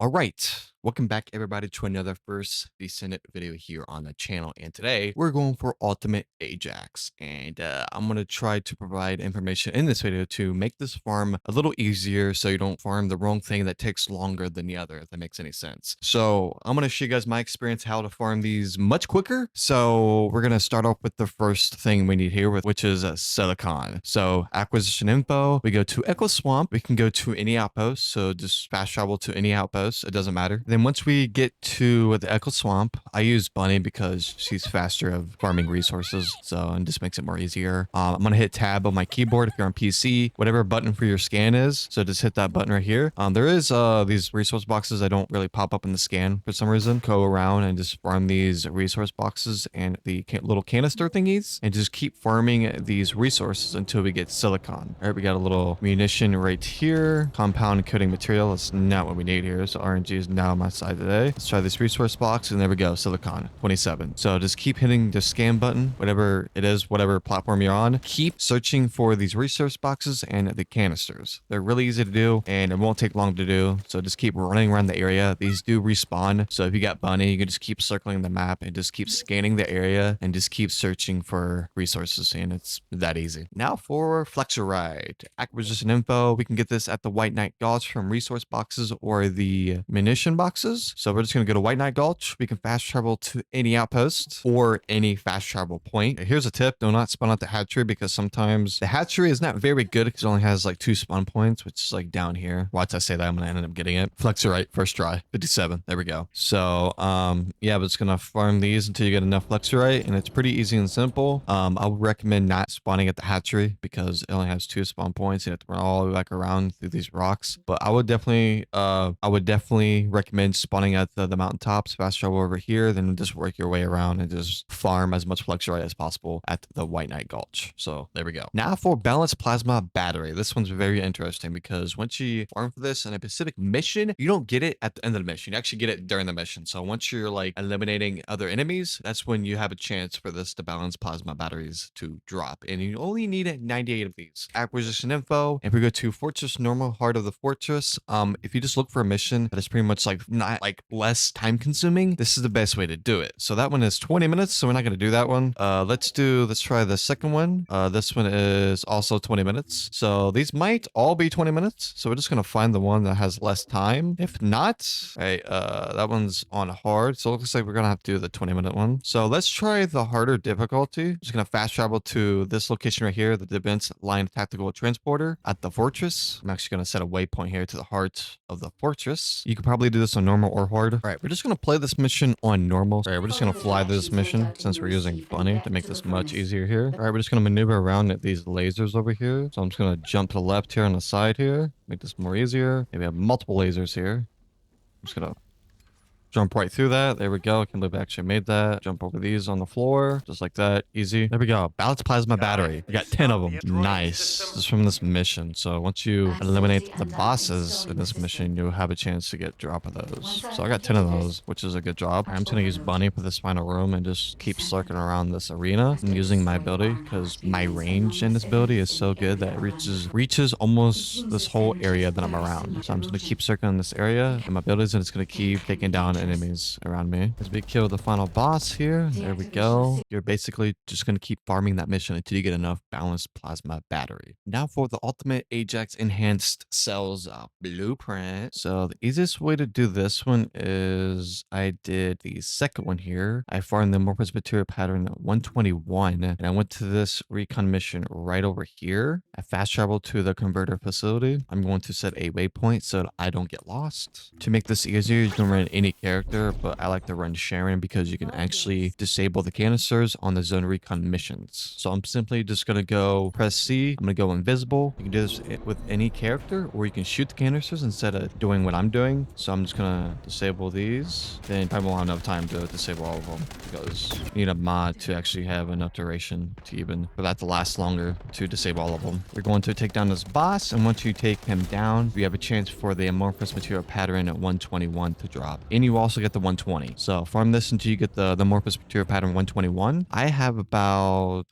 All right, welcome back everybody to another first Descendant video here on the channel. And today we're going for Ultimate Ajax. And I'm going to try to provide information in this video to make this farm a little easier so you don't farm the wrong thing that takes longer than the other, if that makes any sense. So I'm going to show you guys my experience how to farm these much quicker. So we're going to start off with the first thing we need here, which is silicon. So acquisition info, we go to Echo Swamp. We can go to any outpost. So just fast travel to any outpost. It doesn't matter. Then once we get to the Echo Swamp, I use Bunny because she's faster of farming resources. So it just makes it more easier. I'm going to hit tab on my keyboard if you're on PC, whatever button for your scan is. So just hit that button right here. There is these resource boxes that don't really pop up in the scan for some reason. Go around and just farm these resource boxes and the little canister thingies and just keep farming these resources until we get silicon. All right, we got a little munition right here. Compound coating material. That's not what we need here. So RNG is now on my side today. Let's try this resource box and there we go. Silicon 27. So just keep hitting the scan button, whatever it is, whatever platform you're on. Keep searching for these resource boxes and the canisters. They're really easy to do and it won't take long to do. So just keep running around the area. These do respawn. So if you got Bunny, you can just keep circling the map and just keep scanning the area and just keep searching for resources. And it's that easy. Now for Flectorie. Acquisition info. We can get this at the White Knight Gulch from resource boxes or the munition boxes. So we're just going to go to White Knight Gulch. We can fast travel to any outpost or any fast travel point. Here's a tip. Do not spawn out the hatchery because sometimes the hatchery is not very good because it only has like 2 spawn points, which is like down here. Watch I say that, I'm going to end up getting it. Flectorie, first try, 57. There we go. So, yeah, but it's going to farm these until you get enough Flectorie and it's pretty easy and simple. I would recommend not spawning at the hatchery because it only has 2 spawn points. You have to run all the way back around through these rocks. But I would definitely recommend spawning at the mountaintops, fast travel over here, then just work your way around and just farm as much Flectorie as possible at the White Knight Gulch. So there we go. Now for Balanced Plasma Battery. This one's very interesting because once you farm for this in a specific mission, you don't get it at the end of the mission. You actually get it during the mission. So once you're like eliminating other enemies, that's when you have a chance for this to balance plasma batteries to drop. And you only need 98 of these. Acquisition info. If we go to Fortress Normal, Heart of the Fortress, if you just look for a mission that is pretty much like not like less time consuming, this is the best way to do it. So that one is 20 minutes. So we're not going to do that one. Let's try the second one. This one is also 20 minutes. So these might all be 20 minutes. So we're just going to find the one that has less time. If not, right, that one's on hard. So it looks like we're going to have to do the 20-minute one. So let's try the harder difficulty. Just going to fast travel to this location right here, the Defense Line Tactical Transporter at the fortress. I'm actually going to set a waypoint here to the heart of the fortress. You could probably do this on normal or hard. All right, we're just going to play this mission on normal. All right, we're just going to fly this mission since we're using Bunny to make this much easier here. All right, we're just going to maneuver around at these lasers over here. So I'm just going to jump to the left here on the side here, make this more easier. Maybe have multiple lasers here. I'm just going to jump right through that. There we go. I can live actually made that. Jump over these on the floor. Just like that. Easy. There we go. Balanced Plasma Battery. We got 10 of them. Nice. This is from this mission. So once you eliminate the bosses in this mission, you'll have a chance to get drop of those. So I got 10 of those, which is a good job. I'm just going to use Bunny for this final room and just keep circling around this arena. I'm using my ability because my range in this ability is so good that it reaches almost this whole area that I'm around. So I'm just going to keep circling this area and my abilities, and it's going to keep taking down enemies around me. As we kill the final boss here, there we go. You're basically just going to keep farming that mission until you get enough balanced plasma battery. Now for the Ultimate Ajax Enhanced Cells Blueprint. So the easiest way to do this one is I did the second one here. I farmed the amorphous material pattern 121 and I went to this recon mission right over here. I fast traveled to the converter facility. I'm going to set a waypoint so that I don't get lost. To make this easier, you can run any character, but I like to run Sharon because you can actually disable the canisters on the zone recon missions. So I'm simply just going to go press C. I'm going to go invisible. You can do this with any character, or you can shoot the canisters instead of doing what I'm doing. So I'm just going to disable these. Then I won't have enough time to disable all of them because you need a mod to actually have enough duration to even for that to last longer to disable all of them. We're going to take down this boss, and once you take him down, you have a chance for the amorphous material pattern at 121 to drop. And you also get the 120. So farm this until you get the amorphous material pattern 121. I have about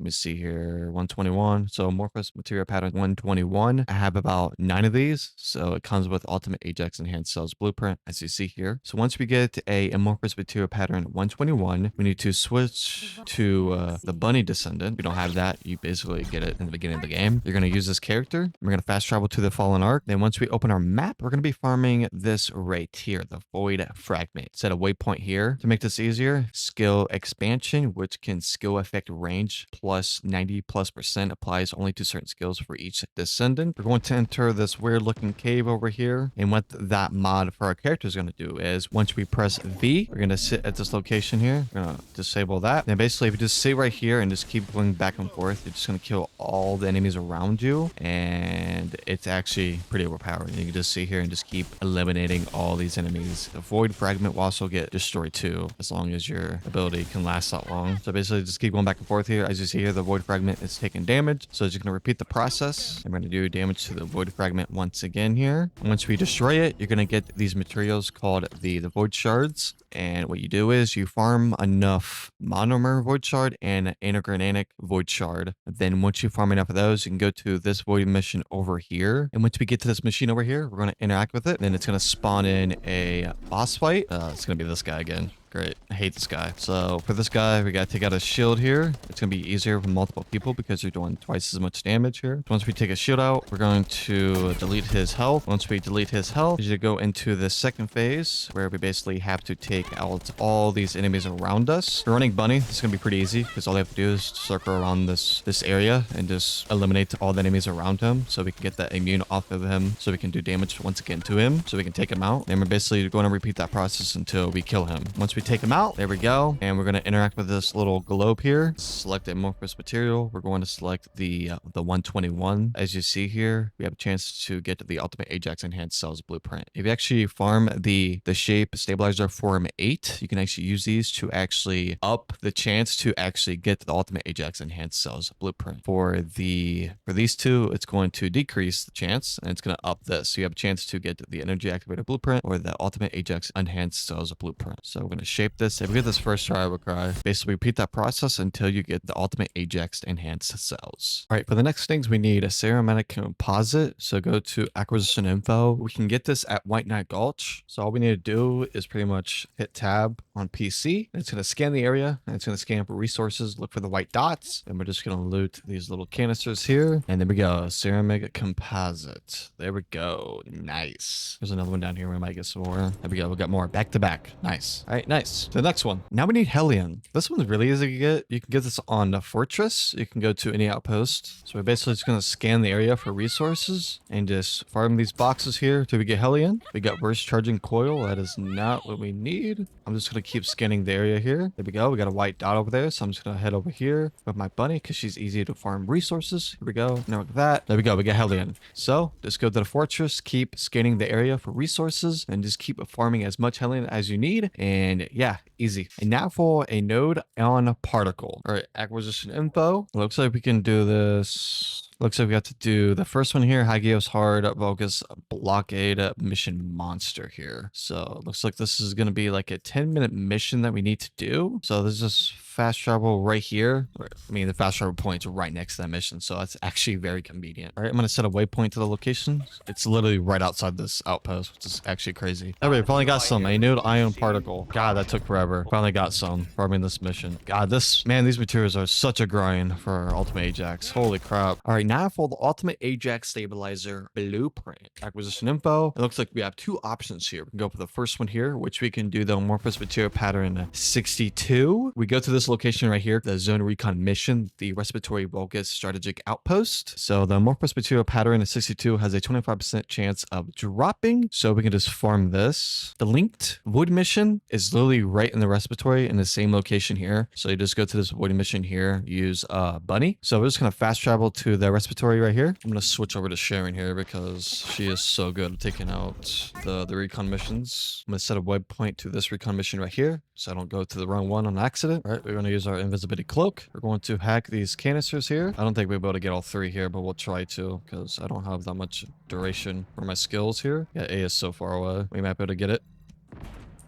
Let me see here. 121. So amorphous material pattern 121. I have about 9 of these. So it comes with Ultimate Ajax Enhanced Cells blueprint, as you see here. So once we get a amorphous material pattern 121, we need to switch to the bunny descendant. If you don't have that, you basically get it in the beginning of the game. You're going to use this character. We're going to fast travel to the fallen arc. Then once we open our map, we're going to be farming this right here, the void fragment. Set a waypoint here to make this easier. Skill expansion, which can skill effect range plus 90+% applies only to certain skills for each descendant. We're going to enter this weird looking cave over here. And what that mod for our character is going to do is once we press V, we're going to sit at this location here. We're going to disable that. And basically, if you just sit right here and just keep going back and forth, you're just going to kill all the enemies around you. And it's actually pretty overpowering. You can just sit here and just keep eliminating all these enemies. The void fragment will also get destroyed too, as long as your ability can last that long. So basically, just keep going back and forth here. As you see here, the void fragment is taking damage. So it's just going to repeat the process. I'm going to do damage to the void fragment once again here. And once we destroy it, you're going to get these materials called the void shards. And what you do is you farm enough monomer void shard and inorganic void shard. Then once you farm enough of those, you can go to this void mission over here. And once we get to this machine over here, we're going to interact with it. Then it's going to spawn in a boss fight. It's going to be this guy again. Great. I hate this guy. So for this guy, we got to take out a shield here. It's going to be easier for multiple people because you're doing twice as much damage here. Once we take a shield out, we're going to delete his health. Once we delete his health, we should go into the second phase where we basically have to take out all these enemies around us. If you're running bunny, it's going to be pretty easy because all they have to do is circle around this area and just eliminate all the enemies around him so we can get that immune off of him so we can do damage once again to him so we can take him out. And we're basically going to repeat that process until we kill him. Once we take him out, there we go. And we're going to interact with this little globe here. Select amorphous material. We're going to select the 121. As you see here, we have a chance to get the Ultimate Ajax Enhanced Cells blueprint. If you actually farm the shape stabilizer form 8, you can actually use these to actually up the chance to actually get the Ultimate Ajax Enhanced Cells blueprint. For these two, it's going to decrease the chance and it's going to up this. So you have a chance to get the energy activator blueprint or the Ultimate Ajax Enhanced Cells blueprint. So we're going to shape this. If we get this first try, I will cry. Basically, repeat that process until you get the Ultimate Ajax Enhanced Cells. All right, for the next things, we need a ceramic composite. So go to acquisition info. We can get this at White Knight Gulch. So all we need to do is pretty much hit tab on PC. And it's going to scan the area and it's going to scan for resources, look for the white dots. And we're just going to loot these little canisters here. And there we go. Ceramic composite. There we go. Nice. There's another one down here. We might get some more. There we go. We got more back to back. Nice. All right, nice. The next one. Now we need Hellion. This one's really easy to get. You can get this on the fortress. You can go to any outpost. So we're basically just going to scan the area for resources and just farm these boxes here till we get Hellion. We got burst charging coil. That is not what we need. I'm just going to keep scanning the area here. There we go. We got a white dot over there. So I'm just going to head over here with my bunny because she's easy to farm resources. Here we go. Now with that. There we go. We got Hellion. So just go to the fortress, keep scanning the area for resources and just keep farming as much Hellion as you need. And yeah, easy. And now for Anode Ion Particle. All right, acquisition info. Looks like we can do this. Looks like we have to do the first one here, Hagios Hard Vulgus Blockade Mission Monster here. So it looks like this is going to be like a 10-minute mission that we need to do. So there's this fast travel right here. I mean, the fast travel point's right next to that mission. So that's actually very convenient. All right, I'm going to set a waypoint to the location. It's literally right outside this outpost, which is actually crazy. All right, finally got some Anode Ion Particle. God, that took forever. Finally got some farming this mission. God, these materials are such a grind for our Ultimate Ajax. Holy crap. All right, now for the Ultimate Ajax Stabilizer Blueprint. Acquisition info. It looks like we have two options here. We can go for the first one here, which we can do the amorphous material pattern 62. We go to this location right here, the Zone Recon Mission, the Respiratory Vulgus Strategic Outpost. So the amorphous material pattern 62 has a 25% chance of dropping. So we can just farm this. The linked Void Mission is literally right in the Respiratory in the same location here. So you just go to this Void Mission here, use Bunny. So we're just going to fast travel to the Respiratory right here. I'm going to switch over to Sharon here because she is so good at taking out the recon missions. I'm going to set a waypoint to this recon mission right here so I don't go to the wrong one on accident. All right, we're going to use our invisibility cloak. We're going to hack these canisters here. I don't think we'll be able to get all three here, but we'll try to because I don't have that much duration for my skills here. Yeah, A is so far away. We might be able to get it.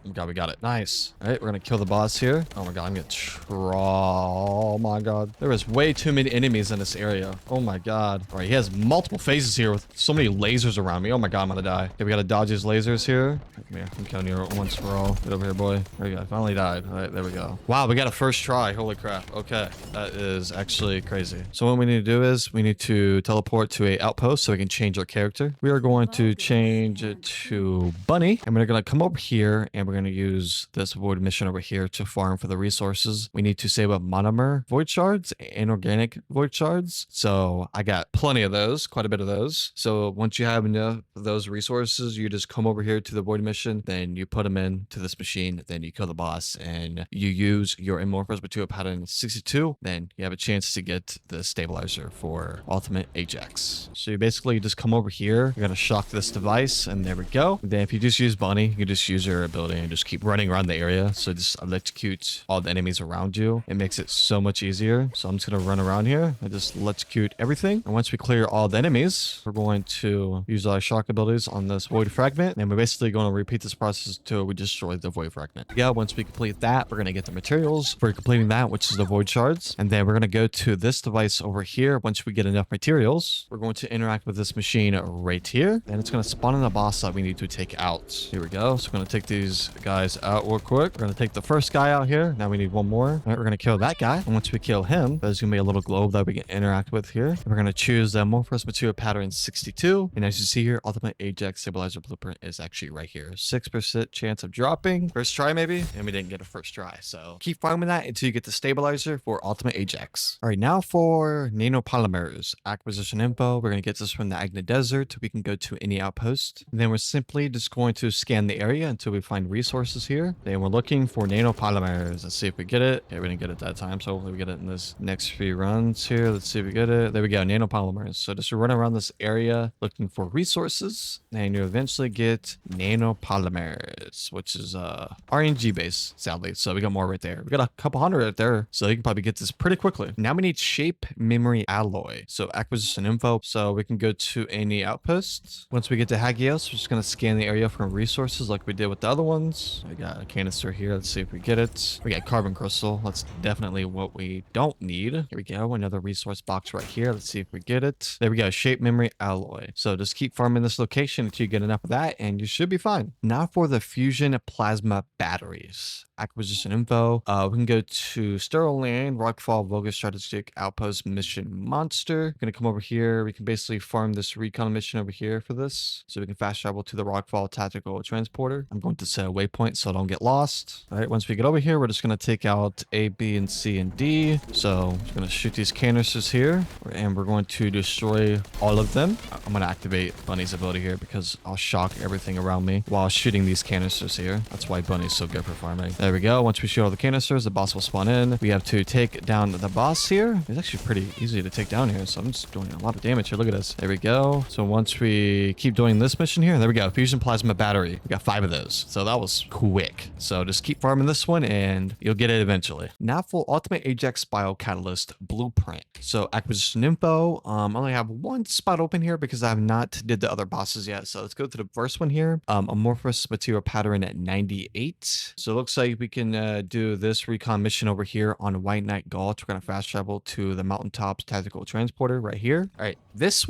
Oh my god, we got it. Nice. All right, we're gonna kill the boss here. Oh my god, I'm getting oh my god. There is way too many enemies in this area. Oh my god. All right, he has multiple phases here with so many lasers around me. Oh my god, I'm gonna die. Okay, we gotta dodge his lasers here. Come here. I'm killing you once for all. Get over here, boy. There we go. I finally died. All right, there we go. Wow, we got a first try. Holy crap. Okay, that is actually crazy. So what we need to do is we need to teleport to a outpost so we can change our character. We are going to change it to Bunny, and we're gonna come over here and we're gonna use this void mission over here to farm for the resources. We need to save up monomer void shards and organic void shards. So I got plenty of those, quite a bit of those. So once you have enough of those resources, you just come over here to the void mission, then you put them into this machine, then you kill the boss, and you use your amorphous material pattern 62, then you have a chance to get the stabilizer for Ultimate Ajax. So you basically just come over here, you're gonna shock this device, and there we go. And then if you just use Bunny, you can just use your ability and just keep running around the area. So just electrocute all the enemies around you. It makes it so much easier. So I'm just gonna run around here and just electrocute everything. And once we clear all the enemies, we're going to use our shock abilities on this void fragment, and we're basically going to repeat this process until we destroy the void fragment. Yeah, once we complete that, we're gonna get the materials for completing that, which is the void shards. And then we're gonna go to this device over here. Once we get enough materials, we're going to interact with this machine right here, and it's gonna spawn in a boss that we need to take out. Here we go. So we're gonna take these guys out real quick. We're gonna take the first guy out here. Now we need one more. All right, we're gonna kill that guy. And once we kill him, there's gonna be a little globe that we can interact with here. And we're gonna choose the amorphous material pattern 62. And as you see here, Ultimate Ajax stabilizer blueprint is actually right here. 6% chance of dropping. First try maybe, and we didn't get a first try. So keep farming that until you get the stabilizer for Ultimate Ajax. All right, now for Nanopolymers acquisition info. We're gonna get this from the Agna Desert. We can go to any outpost. And then we're simply just going to scan the area until we find resources here. Then we're looking for nanopolymers. Let's see if we get it. Okay, we didn't get it that time, so hopefully we get it in this next few runs here. Let's see if we get it. There we go, nanopolymers. So just run around this area looking for resources, and you eventually get nanopolymers, which is RNG based, sadly. So we got more right there. We got a couple hundred right there, so you can probably get this pretty quickly. Now we need shape memory alloy. So acquisition info. So we can go to any outpost. Once we get to Hagios, we're just gonna scan the area for resources like we did with the other ones. We got a canister here. Let's see if we get it. We got carbon crystal. That's definitely what we don't need. Here we go. Another resource box right here. Let's see if we get it. There we go. Shape memory alloy. So just keep farming this location until you get enough of that, and you should be fine. Now for the fusion plasma batteries. Acquisition info. We can go to Sterile Land, Rockfall, Vogus Strategic Outpost Mission Monster. Gonna come over here. We can basically farm this recon mission over here for this. So we can fast travel to the Rockfall Tactical Transporter. I'm going to set a waypoint so I don't get lost. All right, once we get over here, we're just gonna take out A, B, and C, and D. So I'm just gonna shoot these canisters here, and we're going to destroy all of them. I'm gonna activate Bunny's ability here because I'll shock everything around me while shooting these canisters here. That's why Bunny's so good for farming. There we go. Once we shoot all the canisters, the boss will spawn in. We have to take down the boss here. It's actually pretty easy to take down here, so I'm just doing a lot of damage here. Look at this. There we go. So once we keep doing this mission here, there we go. Fusion plasma battery. We got 5 of those. So that was quick. So just keep farming this one and you'll get it eventually. Now for Ultimate Ajax Biocatalyst Blueprint. So acquisition info. I only have one spot open here because I have not did the other bosses yet. So let's go to the first one here. Amorphous material pattern at 98. So it looks like we can do this recon mission over here on White Knight Gulch. We're going to fast travel to the Mountaintops Tactical Transporter right here. All right, this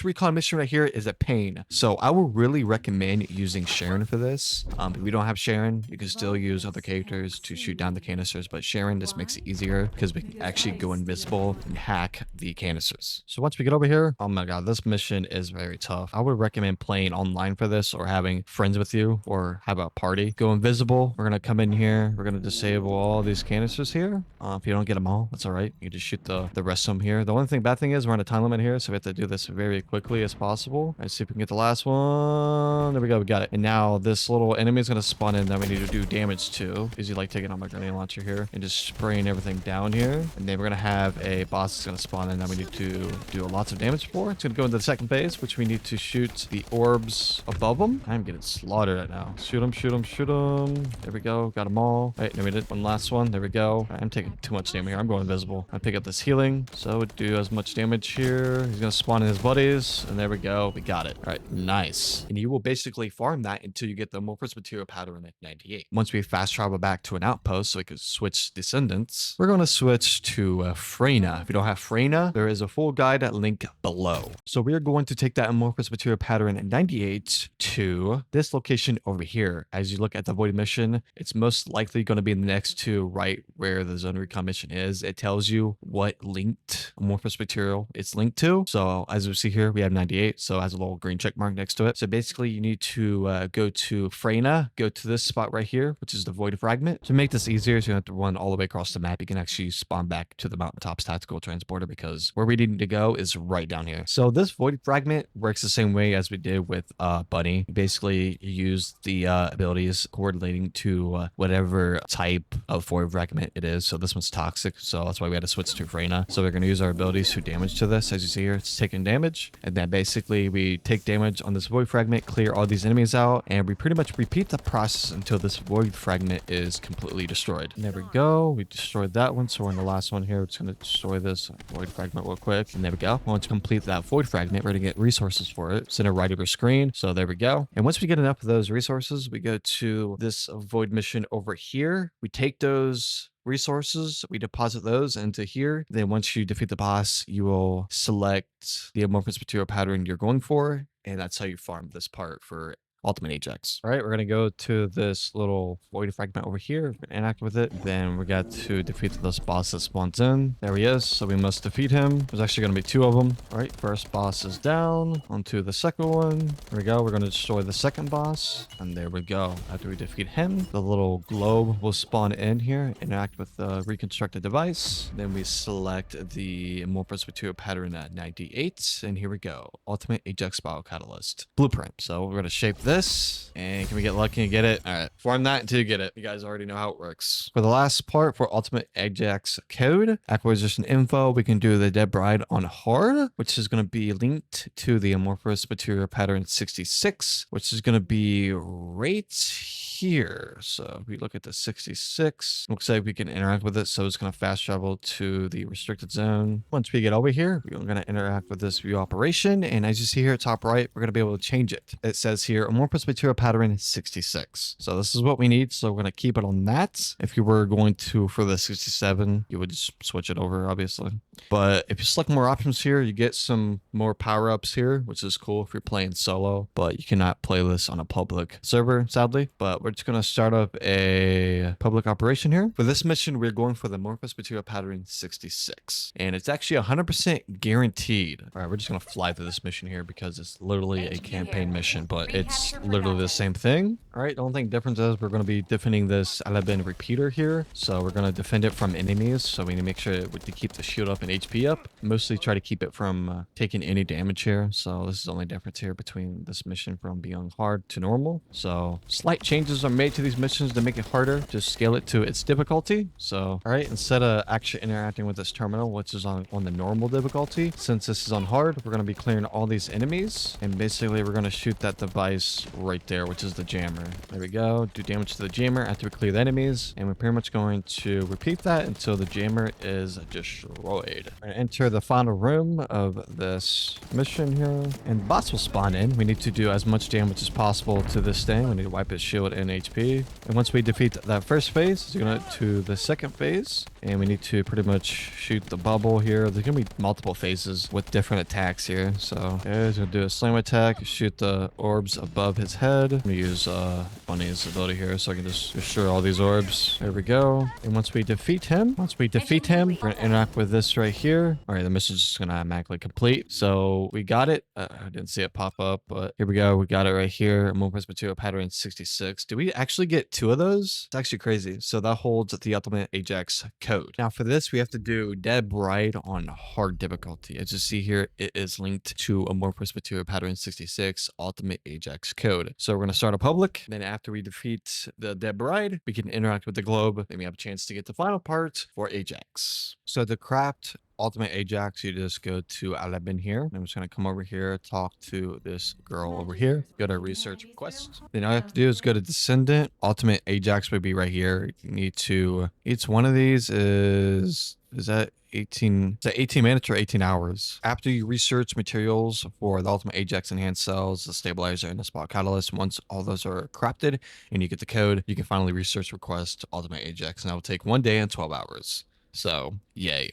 recon mission right here is a pain. So I would really recommend using Sharon for this. If we don't have Sharon, you can still use other characters to shoot down the canisters, but Sharon just makes it easier because we can actually go invisible and hack the canisters. So once we get over here, oh my god, this mission is very tough. I would recommend playing online for this or having friends with you or have a party. Go invisible. We're going to come in here. We're going to disable all these canisters here. If you don't get them all, that's all right. You just shoot the rest of them here. The only bad thing is we're on a time limit here, so we have to do this very quickly as possible. Let's see if we can get the last one. There we go. We got it. And now this little enemy is going to spawn in that we need to do damage to. Easy like taking on my grenade launcher here and just spraying everything down here. And then we're going to have a boss that's going to spawn in that we need to do lots of damage for. It's going to go into the second phase, which we need to shoot the orbs above them. I'm getting slaughtered right now. Shoot them, shoot them, shoot them. There we go. Got them all. Right, no, we did one last one. There we go. Right, I'm taking too much damage here. I'm going invisible. I pick up this healing, so it do as much damage here. He's gonna spawn in his buddies, and there we go. We got it. All right, nice. And you will basically farm that until you get the amorphous material pattern at 98. Once we fast travel back to an outpost, so we could switch Descendants, we're going to switch to Freyna. If you don't have Freyna, there is a full guide link below. So we are going to take that amorphous material pattern at 98 to this location over here. As you look at the void mission, it's most likely going to be next to right where the zone recon mission is. It tells you what linked amorphous material it's linked to. So as we see here, we have 98. So it has a little green check mark next to it. So basically you need to go to Freyna, go to this spot right here, which is the void fragment. To make this easier, so you don't have to run all the way across the map. You can actually spawn back to the mountaintops tactical transporter because where we need to go is right down here. So this void fragment works the same way as we did with Battey. Basically, you use the abilities correlating to whatever type of void fragment it is. So this one's toxic, so that's why we had to switch to Freyna. So we're going to use our abilities to damage to this. As you see here, it's taking damage, and then basically we take damage on this void fragment, clear all these enemies out, and we pretty much repeat the process until this void fragment is completely destroyed. And there we go. We destroyed that one, so we're on the last one here. We're just going to destroy this void fragment real quick, and there we go. Once we complete that void fragment, we're going to get resources for it. Center right of your screen. So there we go. And once we get enough of those resources, we go to this void mission over here. We take those resources, we deposit those into here. Then once you defeat the boss, you will select the amorphous material pattern you're going for, and that's how you farm this part for Ultimate Ajax. All right, we're going to go to this little void fragment over here, interact with it. Then we got to defeat this boss that spawns in. There he is, so we must defeat him. There's actually going to be two of them. All right, first boss is down. Onto the second one. There we go. We're going to destroy the second boss. And there we go. After we defeat him, the little globe will spawn in here, interact with the reconstructed device. Then we select the amorphous material pattern at 98. And here we go. Ultimate Ajax Biocatalyst Blueprint. So we're going to shape this, and can we get lucky and get it? All right, farm that until you get it. You guys already know how it works. For the last part, for Ultimate Ajax code acquisition info, we can do the Dead Bride on hard, which is going to be linked to the amorphous material pattern 66, which is going to be right here. So if we look at the 66, looks like we can interact with it. So it's going to fast travel to the restricted zone. Once we get over here, we're going to interact with this view operation. And as you see here, top right, we're going to be able to change it. It says here, amorphous material pattern 66. So this is what we need. So we're going to keep it on that. If you were going to, for the 67, you would just switch it over, obviously. But if you select more options here, you get some more power-ups here, which is cool if you're playing solo. But you cannot play this on a public server, sadly. But we're just going to start up a public operation here. For this mission, we're going for the amorphous material pattern 66. And it's actually 100% guaranteed. All right, we're just going to fly through this mission here because it's literally a campaign mission, but it's literally the same thing. All right, the only thing difference is we're going to be defending this Alabin repeater here. So we're going to defend it from enemies. So we need to make sure to keep the shield up and HP up. Mostly try to keep it from taking any damage here. So this is the only difference here between this mission from being hard to normal. So slight changes are made to these missions to make it harder, to scale it to its difficulty. So, all right, instead of actually interacting with this terminal, which is on the normal difficulty, since this is on hard, we're going to be clearing all these enemies. And basically we're going to shoot that device right there, which is the jammer. There we go. Do damage to the jammer after we clear the enemies. And we're pretty much going to repeat that until the jammer is destroyed. We're going to enter the final room of this mission here. And the boss will spawn in. We need to do as much damage as possible to this thing. We need to wipe its shield and HP. And once we defeat that first phase, we're going to the second phase. And we need to pretty much shoot the bubble here. There's going to be multiple phases with different attacks here. So, okay, he's going to do a slam attack, shoot the orbs above his head. I'm going to use Bunny's ability here so I can just destroy all these orbs. There we go. And once we defeat him, we're going to interact with this right here. All right, the mission's just going to automatically complete. So we got it. I didn't see it pop up, but here we go. We got it right here. Amorphous material pattern 66. Do we actually get two of those? It's actually crazy. So that holds the Ultimate Ajax code. Now for this, we have to do Dead Bride on hard difficulty. As you see here, it is linked to amorphous material pattern 66 Ultimate Ajax code. So we're going to start a public. Then after we defeat the Dead Bride, we can interact with the globe. Then we have a chance to get the final part for Ajax. So to craft Ultimate Ajax, you just go to Alabin here. I'm just going to come over here, talk to this girl over here, go to research requests. Then all you have to do is go to Descendant. Ultimate Ajax would be right here. You need to, each one of these is that 18, is that 18 minutes or 18 hours? After you research materials for the Ultimate Ajax enhanced cells, the stabilizer, and the spot catalyst, once all those are crafted and you get the code, you can finally research request Ultimate Ajax, and that will take 1 day and 12 hours. So, yay.